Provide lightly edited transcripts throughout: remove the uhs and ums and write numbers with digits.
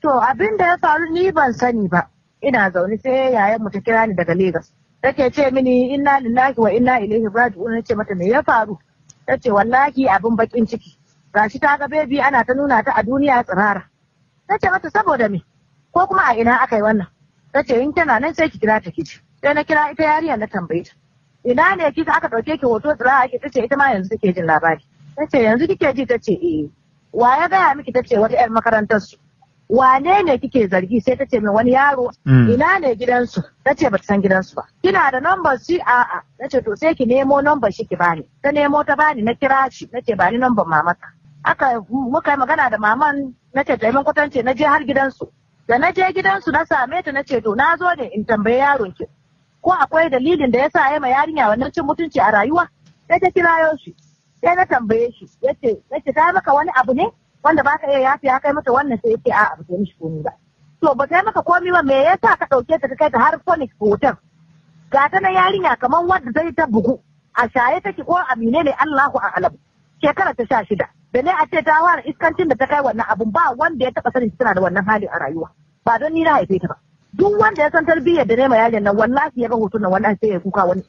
To abin da ya faru ni ban sani ba. Ina zaune sai yayan mu ta kira ni daga Lagos. Take ce mini inna lillahi wa inna ilaihi raji'un. Nace mata me ya faru? Tace wallahi abin bakin ciki. Gashi ta ga baby ana ta nuna ta a duniya tsirara. Nace mata saboda me? Ko kuma a ina aka yi wannan? Tace in tana nan sai ki kira ta kici. Sai na kira ita yarinya na tambaye ta. Ina ne kika aka dauke ki hoto tsirara ake tace ita ma yanzu take jin labari. Tace yanzu kike ji tace eh. Wa ya gaya miki tace wata yar makarantar su. Wane ne kike zargi sai tace min wani yaro. Ina ne gidansu? Tace bata san gidansu ba. Kina da number shi a'a. Nace to sai ki nemo number shi ki bani. Ta nemo ta bani na kira shi nace bani number mamata. Aka muka yi magana da maman nace ta min kwatance na je har gidansu. Da na je gidansu na same ta nace to na zo ne in tambaye yaron ki. Ko akwai dalilin da yasa ya ma yarinya wannan cin mutunci a rayuwa? Sai ta kirayo shi. Sai na tambaye shi nace ta maka wani abu ne wanda baka iya yafi ya kai mata wannan sai yake a'a ba ta mishi komai ba. To ba ta maka komai ba me yasa ka dauke ta kai ta har Phoenix hotel? Ga ta na yarinya kaman wanda zai ta bugu. A shaye take ko amine ne Allahu a'lam. Shekara ta 16. Da ne a ce ta ware iskancin da ta kai wannan abun ba wanda ya taba sanin tana da wannan hali a rayuwa. Ba don ni na haife ta ba. Duk wanda ya san tarbiyyar da ne ma yaron nan wallahi ya ga hoton nan wallahi sai ya kuka wani.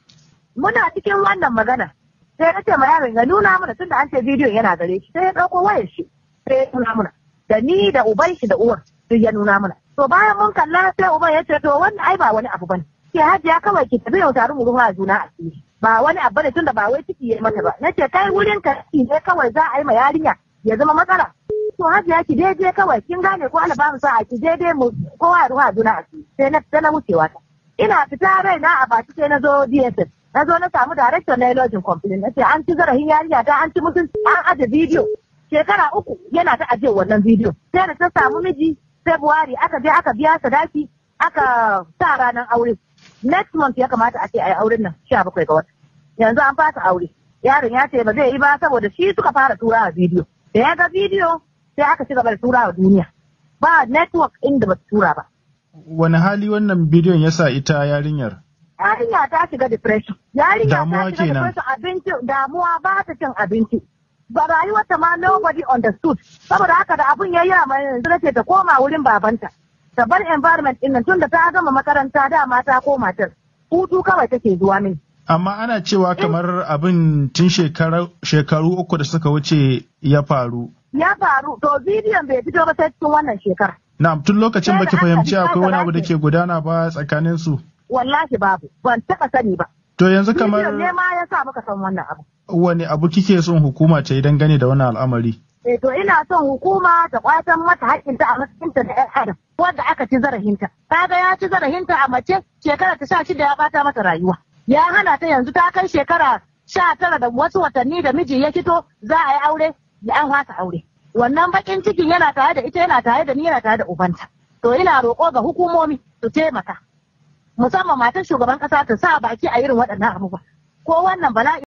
Muna cikin wannan magana. Sai na ce ma yaron ya nuna mana tunda an ce bidiyon yana gare shi sai ya dauko wayar shi. Sai ya nuna mana. Da ni da uban shi da uwar duk ya nuna mana. To bayan mun kalla sai uban ya ce to wannan ai ba wani abu bane. Ke hajiya kawai ki tafi yau tare mu ruwa juna a ciki. Ba wani abu ne tunda ba wai ciki ya mata ba. Nace kai wurin ka ne kawai za a yi ma yarinya ya zama matsala. To hajiya ki je kawai kin gane ko Allah ba mu sa a ki je mu kowa ruwa juna a ciki. Sai na wucewa ta. Ina fita raina a baki sai na zo DSS. Na zo na samu director na lodging complaint. Nace an ci zarafin yarinya ta an ci mutunci an aje bidiyo. Shekara 3 yana ta ajiye wannan bidiyo. Sai da ta samu miji February aka je aka biya sadaki aka sa ranar aure. Next month ya kamata a ce a yi auren nan 17 ga wata. Yanzu an fasa aure. Yaron ya ce ba zai yi ba saboda shi suka fara tura a bidiyo. Da ya ga bidiyo sai aka ci gaba da tura wa duniya. Ba network inda ba su tura ba. Wani hali wannan bidiyon ya sa ita yarinyar? Yarinya ta shiga depression. Yarinya ta shiga depression abinci damuwa ba ta cin abinci. Ba rayuwarta ma nobody understood. Saboda haka da abun ya yi mai yanzu nace ta koma wurin babanta. Ta bar environment din nan tunda ta gama makaranta dama ta koma ta. Hutu kawai take zuwa min. Amma ana cewa kamar abin tun shekaru 3 da suka wuce ya faru. Ya faru to bidiyon bai fito ba sai cikin wannan shekara. Na'am tun lokacin baki fahimci akwai wani abu da ke gudana ba tsakanin su. Wallahi babu ban taba sani ba. To yanzu kamar bidiyon ne ma ya sa muka san wannan abu. Wani abu kike son hukuma ta yi dangane da wannan al'amari? To ina son hukuma ta kwatan mata haƙƙinta a matsayin da ƴan adam wanda aka ci zarafinta. Kaga ya ci zarafinta a mace shekara ta 16 ya bata mata rayuwa. Ya hana ta yanzu ta kai shekara 19 da wasu watanni da miji ya fito za a yi aure ya an fasa aure. Wannan bakin cikin yana tare da ita yana tare da ni yana tare da ubanta. To ina roƙo ga hukumomi su taimaka. Musamman matan shugaban ƙasa ta sa baki a irin waɗannan abubuwa. Ko wannan bala'i